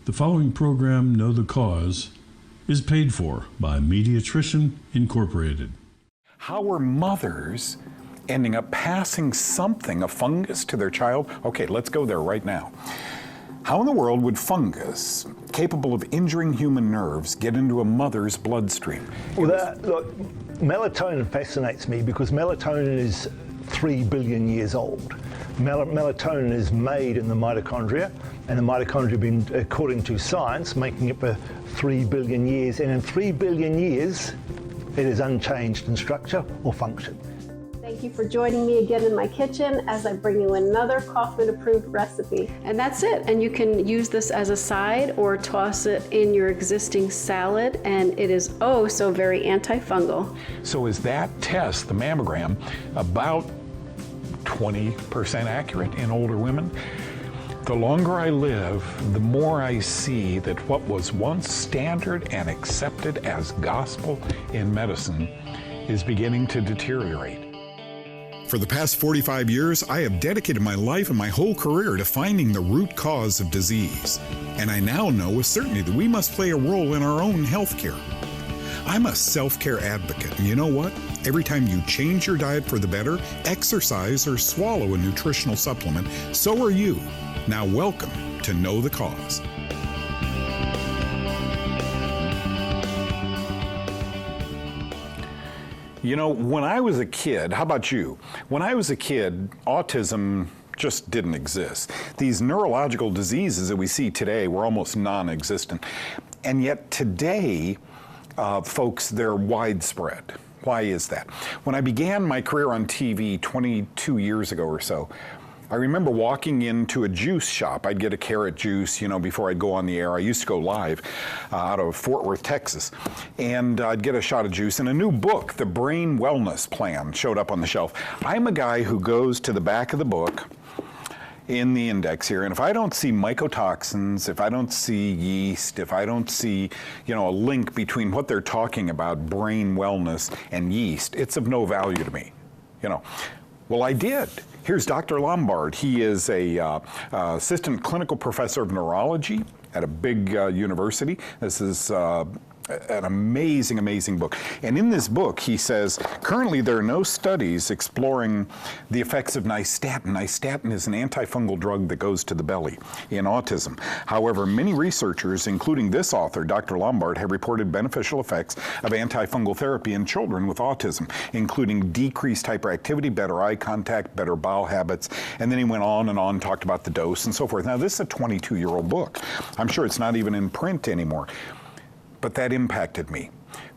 The following program, Know the Cause, is paid for by Mediatrition Incorporated. How are mothers ending up passing something, a fungus, to their child? Okay, let's go there right now. How in the world would fungus, capable of injuring human nerves, get into a mother's bloodstream? Well, look, melatonin fascinates me because melatonin is 3 billion years old. Melatonin is made in the mitochondria, and the mitochondria have been, according to science, making it for 3 billion years, and in 3 billion years, it is unchanged in structure or function. Thank you for joining me again in my kitchen as I bring you another Kaufman-approved recipe. And that's it. And you can use this as a side or toss it in your existing salad, and it is oh so very antifungal. So is that test, the mammogram, about 20% accurate in older women? The longer I live, the more I see that what was once standard and accepted as gospel in medicine is beginning to deteriorate. For the past 45 years, I have dedicated my life and my whole career to finding the root cause of disease. And I now know with certainty that we must play a role in our own health care. I'm a self-care advocate, and you know what? Every time you change your diet for the better, exercise, or swallow a nutritional supplement, so are you. Now welcome to Know the Cause. You know, when I was a kid, how about you? When I was a kid, autism just didn't exist. These neurological diseases that we see today were almost non-existent. And yet today, folks, they're widespread. Why is that? When I began my career on TV 22 years ago or so, I remember walking into a juice shop. I'd get a carrot juice, you know, before I'd go on the air. I used to go live out of Fort Worth, Texas. And I'd get a shot of juice, and a new book, The Brain Wellness Plan, showed up on the shelf. I'm a guy who goes to the back of the book in the index here, and if I don't see mycotoxins, if I don't see yeast, if I don't see, you know, a link between what they're talking about, brain wellness and yeast, it's of no value to me, you know. Well, I did. Here's Dr. Lombard. He is a assistant clinical professor of neurology at a big university. This is an amazing, amazing book. And in this book, he says, currently there are no studies exploring the effects of nystatin. Nystatin is an antifungal drug that goes to the belly in autism. However, many researchers, including this author, Dr. Lombard, have reported beneficial effects of antifungal therapy in children with autism, including decreased hyperactivity, better eye contact, better bowel habits. And then he went on and on, talked about the dose and so forth. Now, this is a 22-year-old book. I'm sure it's not even in print anymore. But that impacted me,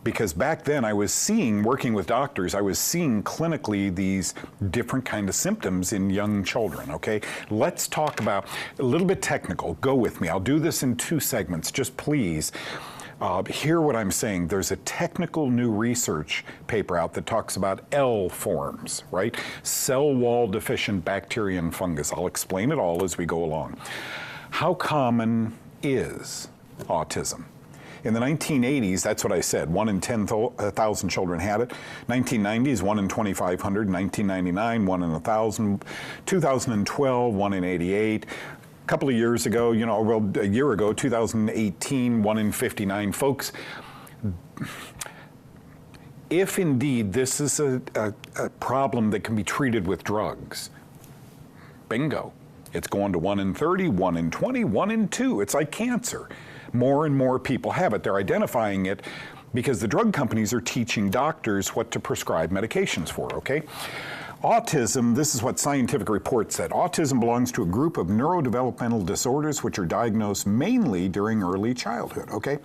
because back then I was seeing, working with doctors, I was seeing clinically these different kind of symptoms in young children, okay? Let's talk about, a little bit technical, go with me. I'll do this in 2 segments, just please hear what I'm saying. There's a technical new research paper out that talks about L forms, right? Cell wall deficient bacteria and fungus. I'll explain it all as we go along. How common is autism? In the 1980s, that's what I said, 1 in 10,000 children had it. 1990s, 1 in 2,500. 1999, 1 in 1,000. 2012, 1 in 88. A couple of years ago, you know, well, a year ago, 2018, 1 in 59. Folks, if indeed this is a problem that can be treated with drugs, bingo. It's going to 1 in 30, 1 in 20, 1 in 2. It's like cancer. More and more people have it. They're identifying it because the drug companies are teaching doctors what to prescribe medications for, okay? Autism, this is what Scientific Reports said. Autism belongs to a group of neurodevelopmental disorders which are diagnosed mainly during early childhood, okay?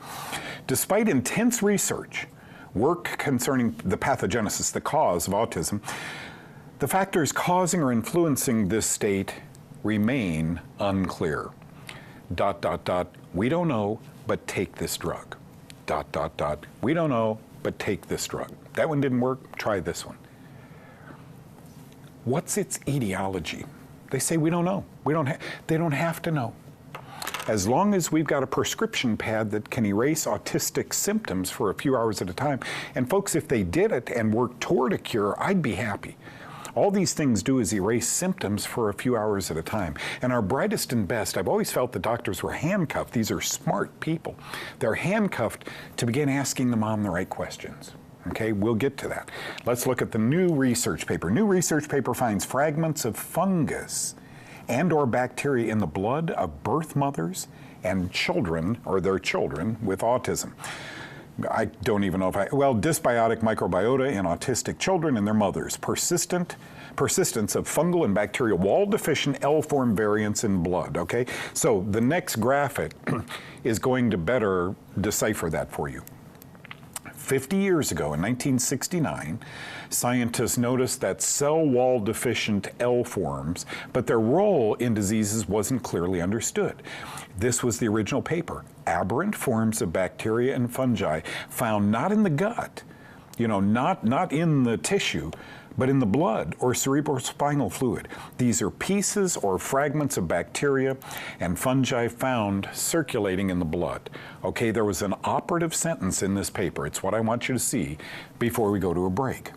Despite intense research, work concerning the pathogenesis, the cause of autism, the factors causing or influencing this state remain unclear. ... We don't know, but take this drug. ... We don't know, but take this drug. That one didn't work, try this one. What's its etiology? They say we don't know. They don't have to know. As long as we've got a prescription pad that can erase autistic symptoms for a few hours at a time, and folks, if they did it and worked toward a cure, I'd be happy. All these things do is erase symptoms for a few hours at a time. And our brightest and best, I've always felt the doctors were handcuffed. These are smart people. They're handcuffed to begin asking the mom the right questions. Okay, we'll get to that. Let's look at the new research paper. New research paper finds fragments of fungus and or bacteria in the blood of birth mothers and children, or their children, with autism. I don't even know if dysbiotic microbiota in autistic children and their mothers. Persistence of fungal and bacterial wall-deficient L-form variants in blood, okay? So the next graphic is going to better decipher that for you. 50 years ago, in 1969, scientists noticed that cell wall deficient L forms, but their role in diseases wasn't clearly understood. This was the original paper. Aberrant forms of bacteria and fungi found not in the gut, not in the tissue, but in the blood or cerebrospinal fluid. These are pieces or fragments of bacteria and fungi found circulating in the blood. Okay, there was an operative sentence in this paper. It's what I want you to see before we go to a break.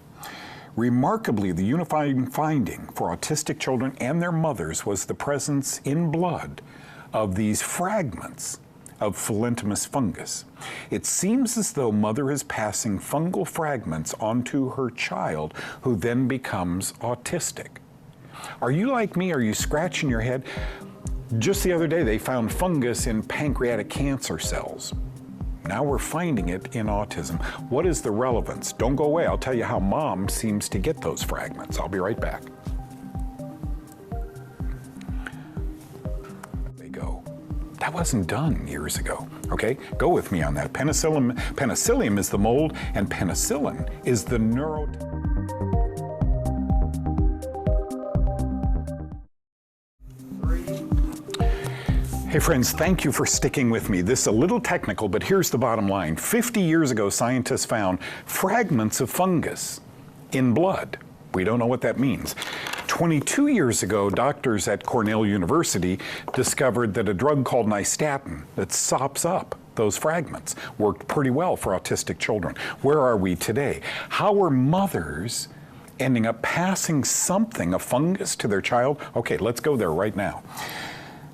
Remarkably, the unifying finding for autistic children and their mothers was the presence in blood of these fragments of Philentomus fungus. It seems as though mother is passing fungal fragments onto her child, who then becomes autistic. Are you like me? Are you scratching your head? Just the other day, they found fungus in pancreatic cancer cells. Now we're finding it in autism. What is the relevance? Don't go away. I'll tell you how mom seems to get those fragments. I'll be right back. That wasn't done years ago, okay? Go with me on that. Penicillium is the mold, and penicillin is the Hey friends, thank you for sticking with me. This is a little technical, but here's the bottom line. 50 years ago, scientists found fragments of fungus in blood. We don't know what that means. 22 years ago, doctors at Cornell University discovered that a drug called nystatin that sops up those fragments worked pretty well for autistic children. Where are we today? How are mothers ending up passing something, a fungus, to their child? Okay, let's go there right now.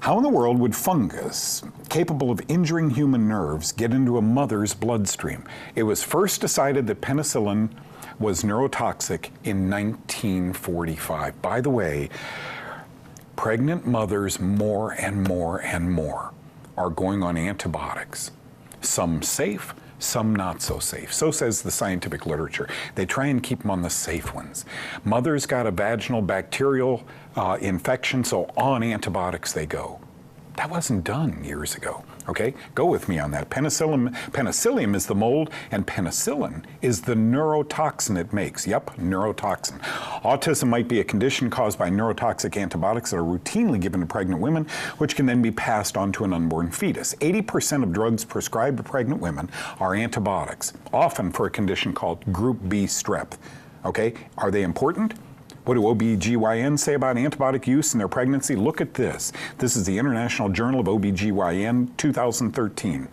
How in the world would fungus, capable of injuring human nerves, get into a mother's bloodstream? It was first decided that penicillin was neurotoxic in 1945. By the way, pregnant mothers more and more and more are going on antibiotics. Some safe, some not so safe. So says the scientific literature. They try and keep them on the safe ones. Mother's got a vaginal bacterial infection, so on antibiotics they go. That wasn't done years ago, okay? Go with me on that. Penicillium is the mold, and penicillin is the neurotoxin it makes. Yep, neurotoxin. Autism might be a condition caused by neurotoxic antibiotics that are routinely given to pregnant women, which can then be passed on to an unborn fetus. 80% of drugs prescribed to pregnant women are antibiotics, often for a condition called group B strep, okay? Are they important? What do OBGYNs say about antibiotic use in their pregnancy? Look at this. This is the International Journal of OBGYN 2013.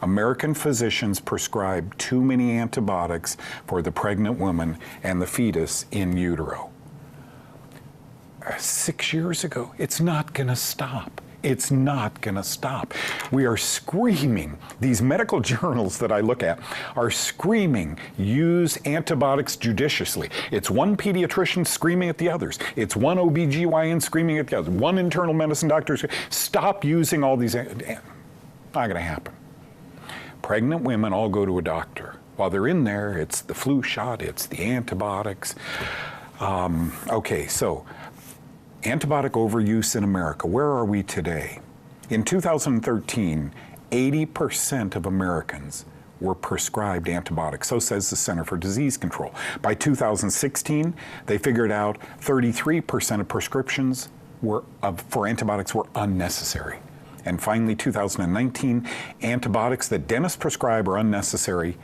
American physicians prescribe too many antibiotics for the pregnant woman and the fetus in utero. 6 years ago, it's not gonna stop. It's not gonna stop. We are screaming, these medical journals that I look at are screaming, use antibiotics judiciously. It's one pediatrician screaming at the others. It's one OBGYN screaming at the others. One internal medicine doctor, stop using all these, not gonna happen. Pregnant women all go to a doctor. While they're in there, it's the flu shot, it's the antibiotics. Okay, so, antibiotic overuse in America, where are we today? In 2013, 80% of Americans were prescribed antibiotics, so says the Center for Disease Control. By 2016, they figured out 33% of prescriptions for antibiotics were unnecessary. And finally, 2019, antibiotics that dentists prescribe are unnecessary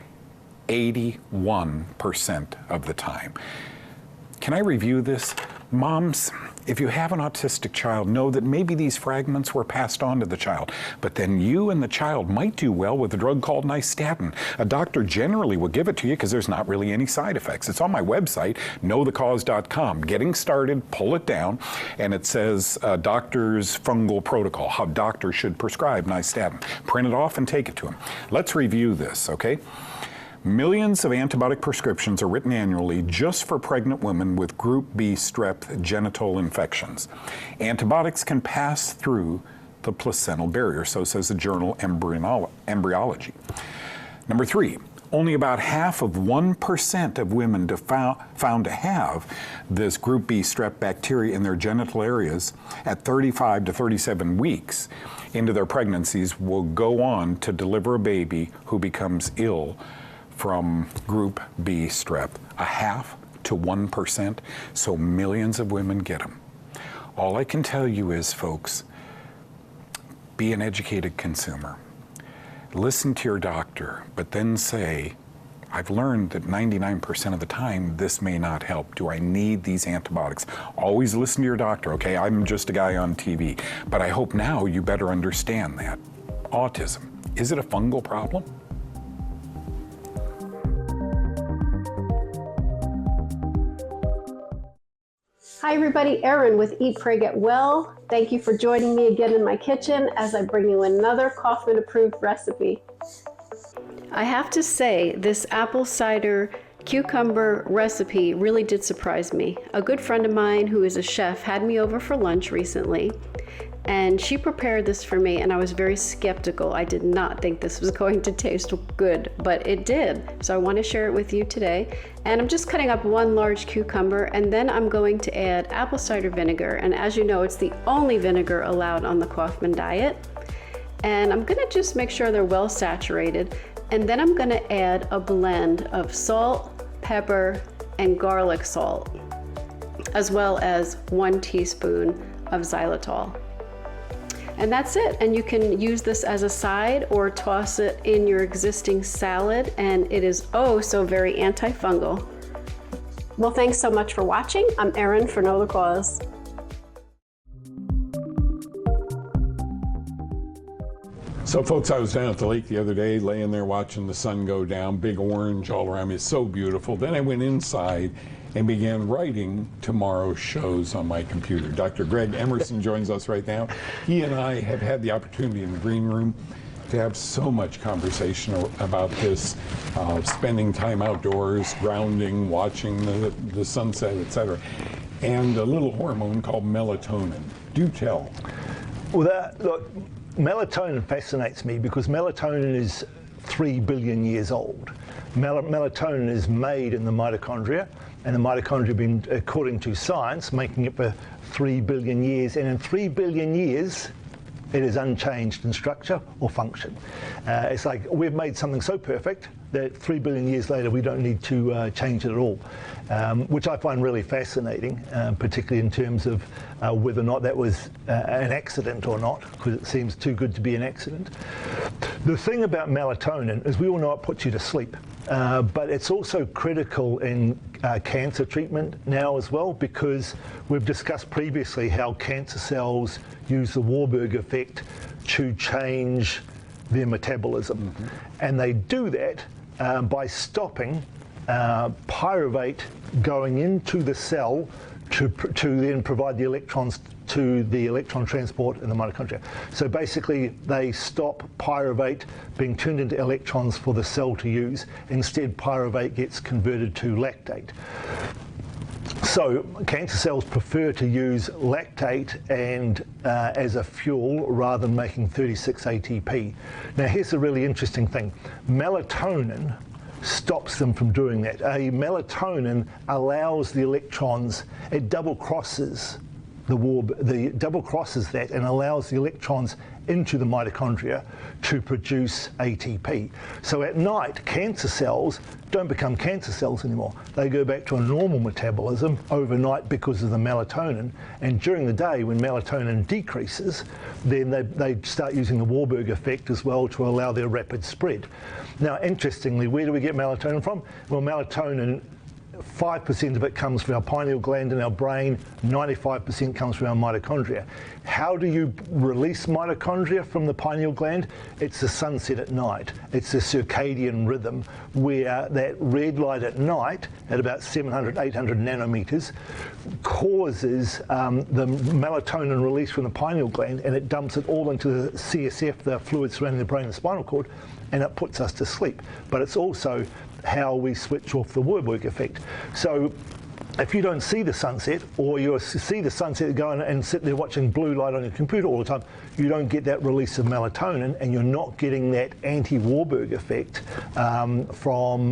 81% of the time. Can I review this? Moms, If you have an autistic child, know that maybe these fragments were passed on to the child, but then you and the child might do well with a drug called nystatin. A doctor generally will give it to you because there's not really any side effects. It's on my website, knowthecause.com. Getting started, pull it down, and it says doctor's fungal protocol, how doctors should prescribe nystatin. Print it off and take it to them. Let's review this, okay? Millions of antibiotic prescriptions are written annually just for pregnant women with group B strep genital infections. Antibiotics can pass through the placental barrier, so says the journal Embryology. Number 3, only about half of 1% of women found to have this group B strep bacteria in their genital areas at 35 to 37 weeks into their pregnancies will go on to deliver a baby who becomes ill from group B strep, 0.5 to 1%, so millions of women get them. All I can tell you is, folks, be an educated consumer. Listen to your doctor, but then say, I've learned that 99% of the time this may not help. Do I need these antibiotics? Always listen to your doctor, okay? I'm just a guy on TV, but I hope now you better understand that. Autism, is it a fungal problem? Hi everybody, Erin with Eat, Pray, Get Well. Thank you for joining me again in my kitchen as I bring you another Kaufman approved recipe. I have to say, this apple cider cucumber recipe really did surprise me. A good friend of mine who is a chef had me over for lunch recently, and she prepared this for me, and I was very skeptical. I did not think this was going to taste good, but it did. So I want to share it with you today. And I'm just cutting up 1 large cucumber, and then I'm going to add apple cider vinegar. And as you know, it's the only vinegar allowed on the Kaufman diet. And I'm gonna just make sure they're well saturated. And then I'm gonna add a blend of salt, pepper, and garlic salt, as well as 1 teaspoon of xylitol. And that's it. And you can use this as a side or toss it in your existing salad, and it is oh so very antifungal. Well, thanks so much for watching. I'm Erin for Know the Cause. So folks, I was down at the lake the other day, laying there watching the sun go down, big orange all around me. It's so beautiful. Then I went inside and began writing tomorrow's shows on my computer. Dr. Greg Emmerson joins us right now. He and I have had the opportunity in the green room to have so much conversation about this, spending time outdoors, grounding, watching the sunset, etc. And a little hormone called melatonin. Do tell. Well, look, melatonin fascinates me because melatonin is 3 billion years old. Melatonin is made in the mitochondria, and the mitochondria have been, according to science, making it for 3 billion years. And in 3 billion years, it is unchanged in structure or function. It's like we've made something so perfect that 3 billion years later we don't need to change it at all, which I find really fascinating, particularly in terms of whether or not that was an accident or not, because it seems too good to be an accident. The thing about melatonin is we all know it puts you to sleep, but it's also critical in cancer treatment now as well, because we've discussed previously how cancer cells use the Warburg effect to change their metabolism. Mm-hmm. And they do that by stopping pyruvate going into the cell to then provide the electrons to the electron transport in the mitochondria. So basically they stop pyruvate being turned into electrons for the cell to use. Instead, pyruvate gets converted to lactate. So cancer cells prefer to use lactate and as a fuel rather than making 36 ATP. Now here's a really interesting thing. Melatonin stops them from doing that. Melatonin allows the electrons, it double crosses double crosses that and allows the electrons into the mitochondria to produce ATP. So at night, cancer cells don't become cancer cells anymore. They go back to a normal metabolism overnight because of the melatonin. And during the day, when melatonin decreases, then they start using the Warburg effect as well to allow their rapid spread. Now, interestingly, where do we get melatonin from? Well, melatonin 5% of it comes from our pineal gland in our brain, 95% comes from our mitochondria. How do you release mitochondria from the pineal gland? It's the sunset at night. It's the circadian rhythm where that red light at night at about 700, 800 nanometers causes the melatonin release from the pineal gland, and it dumps it all into the CSF, the fluid surrounding the brain and the spinal cord, and it puts us to sleep. But it's also how we switch off the Warburg effect. So if you don't see the sunset, or you see the sunset going and sit there watching blue light on your computer all the time, you don't get that release of melatonin, and you're not getting that anti-Warburg effect from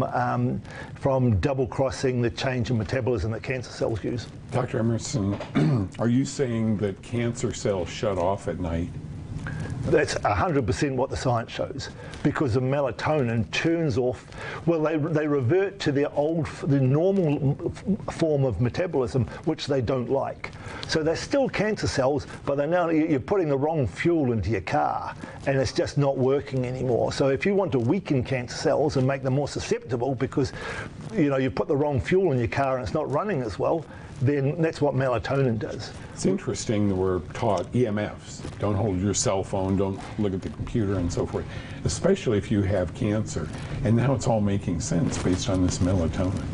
double crossing the change in metabolism that cancer cells use. Dr. Emmerson, are you saying that cancer cells shut off at night? That's 100% what the science shows, because the melatonin turns off. Well, they revert to the normal form of metabolism, which they don't like. So they're still cancer cells, but they're now, you're putting the wrong fuel into your car, and it's just not working anymore. So if you want to weaken cancer cells and make them more susceptible, because you put the wrong fuel in your car and it's not running as well, then that's what melatonin does. It's interesting that we're taught EMFs. Don't hold your cell phone, don't look at the computer and so forth, especially if you have cancer. And now it's all making sense based on this melatonin.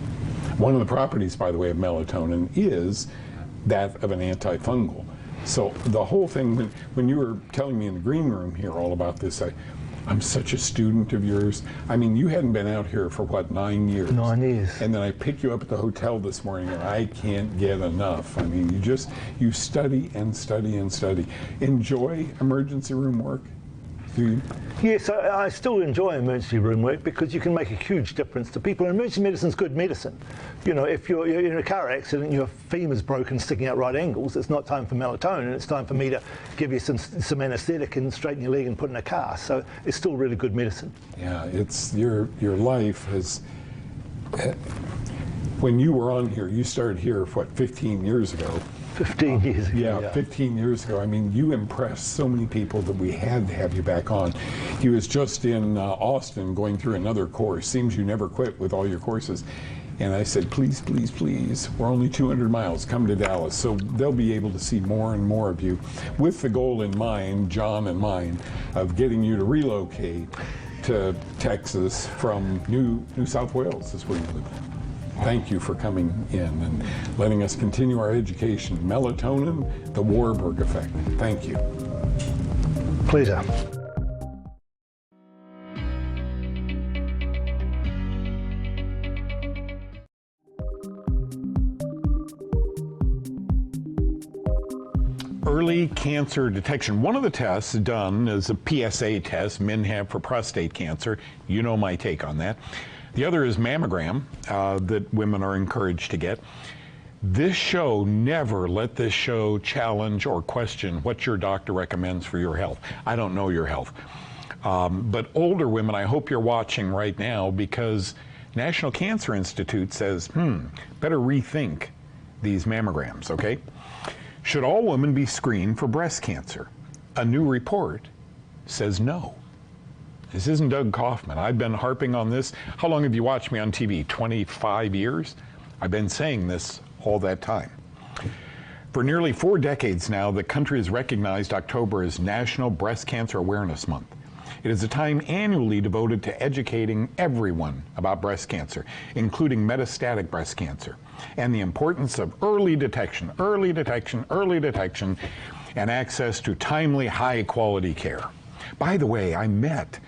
One of the properties, by the way, of melatonin is that of an antifungal. So the whole thing, when you were telling me in the green room here all about this, I'm such a student of yours. I mean, you hadn't been out here for what, 9 years? 9 years. And then I picked you up at the hotel this morning, and I can't get enough. I mean, you study and study and study. Enjoy emergency room work? Do you? Yes, I still enjoy emergency room work because you can make a huge difference to people. And emergency medicine is good medicine. If you're in a car accident and your femur's broken, sticking out right angles, it's not time for melatonin. It's time for me to give you some anesthetic and straighten your leg and put in a cast. So it's still really good medicine. Yeah, it's your life has. When you were on here, you started here, what, 15 years ago? 15 years ago. Yeah, 15 years ago. I mean, you impressed so many people that we had to have you back on. He was just in Austin going through another course. Seems you never quit with all your courses. And I said, please, please, please, we're only 200 miles, come to Dallas. So they'll be able to see more and more of you with the goal in mind, John and mine, of getting you to relocate to Texas from New South Wales is where you live. Thank you for coming in and letting us continue our education. Melatonin, the Warburg effect. Thank you. Pleasure. Early cancer detection. One of the tests done is a PSA test men have for prostate cancer. You know my take on that. The other is mammogram that women are encouraged to get. This show, never let this show challenge or question what your doctor recommends for your health. I don't know your health. But older women, I hope you're watching right now, because National Cancer Institute says, better rethink these mammograms, okay? Should all women be screened for breast cancer? A new report says no. This isn't Doug Kaufman. I've been harping on this. How long have you watched me on TV? 25 years? I've been saying this all that time. For nearly 4 decades now, the country has recognized October as National Breast Cancer Awareness Month. It is a time annually devoted to educating everyone about breast cancer, including metastatic breast cancer, and the importance of early detection, and access to timely, high-quality care. By the way, I met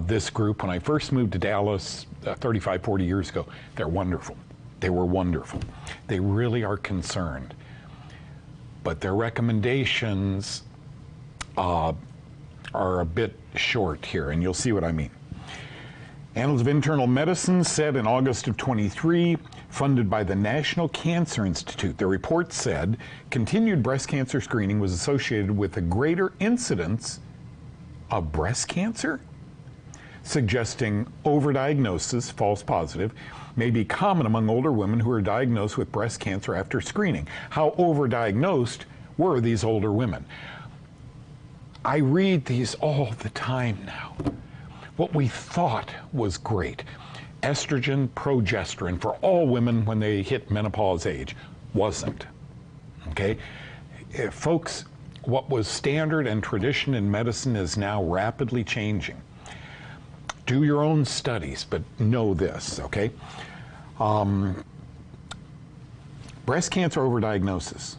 this group when I first moved to Dallas 35, 40 years ago. They're wonderful. They were wonderful. They really are concerned. But their recommendations are a bit short here, and you'll see what I mean. Annals of Internal Medicine said in August of 23, funded by the National Cancer Institute, the report said continued breast cancer screening was associated with a greater incidence of breast cancer, suggesting overdiagnosis, false positive, may be common among older women who are diagnosed with breast cancer after screening. How overdiagnosed were these older women? I read these all the time now. What we thought was great. estrogen, progesterone for all women when they hit menopause age. Wasn't. Okay? Folks, what was standard and tradition in medicine is now rapidly changing. Do your own studies, but know this, okay? Breast cancer overdiagnosis.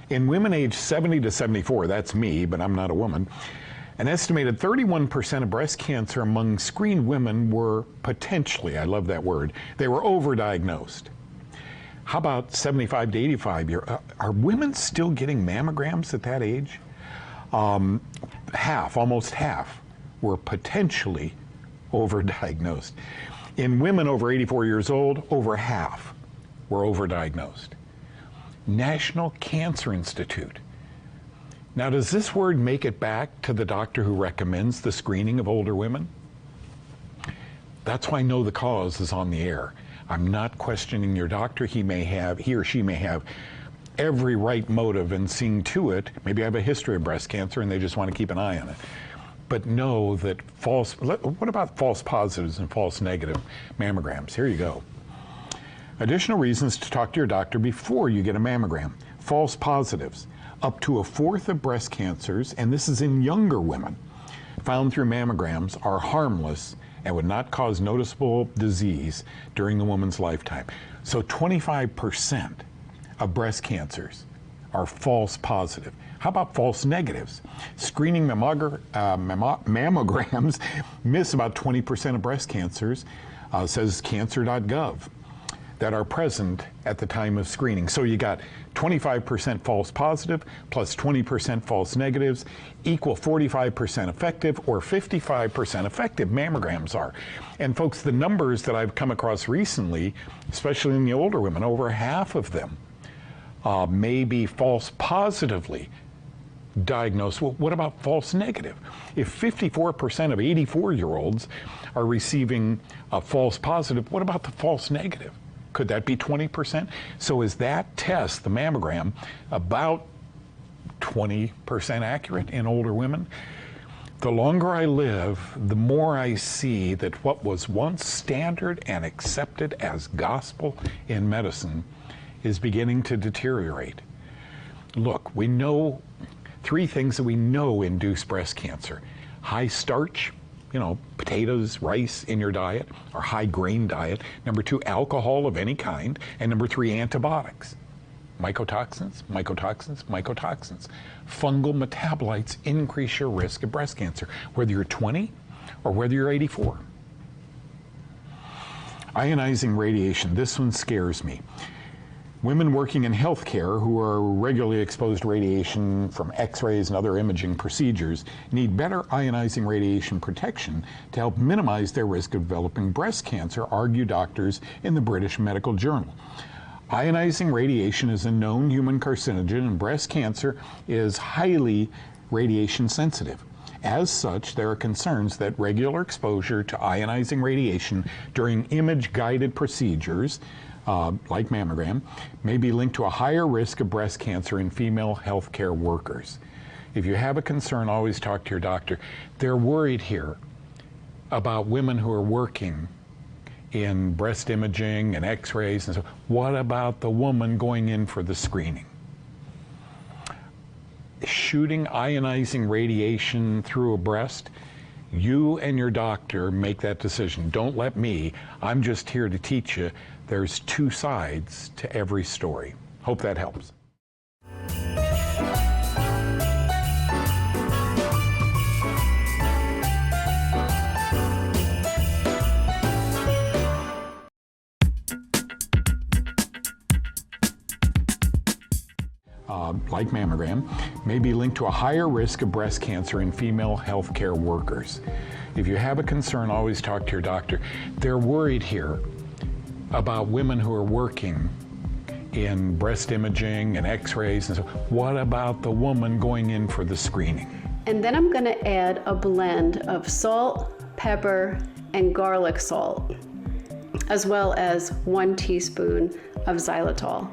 In women aged 70 to 74, that's me, but I'm not a woman, an estimated 31% of breast cancer among screened women were potentially, I love that word, they were overdiagnosed. How about 75 to 85 year? Are women still getting mammograms at that age? Almost half, were potentially overdiagnosed. In women over 84 years old, over half were overdiagnosed. National Cancer Institute. Now, does this word make it back to the doctor who recommends the screening of older women? That's why Know the Cause is on the air. I'm not questioning your doctor. He or she may have every right motive in seeing to it. Maybe I have a history of breast cancer and they just want to keep an eye on it. But know that what about false positives and false negative mammograms? Here you go. Additional reasons to talk to your doctor before you get a mammogram. False positives. Up to a fourth of breast cancers, and this is in younger women, found through mammograms are harmless and would not cause noticeable disease during the woman's lifetime. So 25% of breast cancers are false positive. How about false negatives? Screening mammograms miss about 20% of breast cancers, says cancer.gov, that are present at the time of screening. So you got 25% false positive plus 20% false negatives equal 45% effective, or 55% effective mammograms are. And folks, the numbers that I've come across recently, especially in the older women, over half of them may be false positively diagnosed. Well, what about false negative? If 54% of 84-year-olds are receiving a false positive, what about the false negative? Could that be 20%? So is that test, the mammogram, about 20% accurate in older women? The longer I live, the more I see that what was once standard and accepted as gospel in medicine is beginning to deteriorate. Look, we know 3 things that we know induce breast cancer. High starch, potatoes, rice in your diet, or high grain diet. Number 2, alcohol of any kind. And number 3, antibiotics. Mycotoxins, mycotoxins, mycotoxins. Fungal metabolites increase your risk of breast cancer, whether you're 20 or whether you're 84. Ionizing radiation, this one scares me. Women working in healthcare who are regularly exposed to radiation from x-rays and other imaging procedures need better ionizing radiation protection to help minimize their risk of developing breast cancer, argue doctors in the British Medical Journal. Ionizing radiation is a known human carcinogen, and breast cancer is highly radiation sensitive. As such, there are concerns that regular exposure to ionizing radiation during image-guided procedures like mammogram, may be linked to a higher risk of breast cancer in female healthcare workers. If you have a concern, always talk to your doctor. They're worried here about women who are working in breast imaging and x-rays and so. What about the woman going in for the screening? Shooting ionizing radiation through a breast, you and your doctor make that decision. Don't let me. I'm just here to teach you there's 2 sides to every story. Hope that helps. Like mammogram, may be linked to a higher risk of breast cancer in female healthcare workers. If you have a concern, always talk to your doctor. They're worried here about women who are working in breast imaging and x-rays and so. What about the woman going in for the screening? And then I'm going to add a blend of salt, pepper, and garlic salt, as well as 1 teaspoon of xylitol.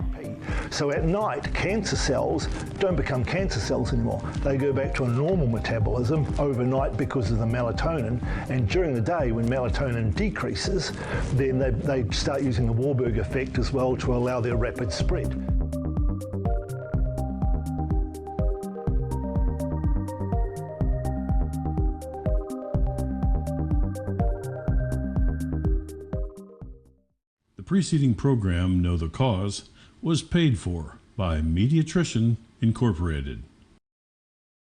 So at night, cancer cells don't become cancer cells anymore. They go back to a normal metabolism overnight because of the melatonin, and during the day when melatonin decreases, then they start using the Warburg effect as well to allow their rapid spread. The preceding program, Know the Cause, was paid for by Mediatrition Incorporated.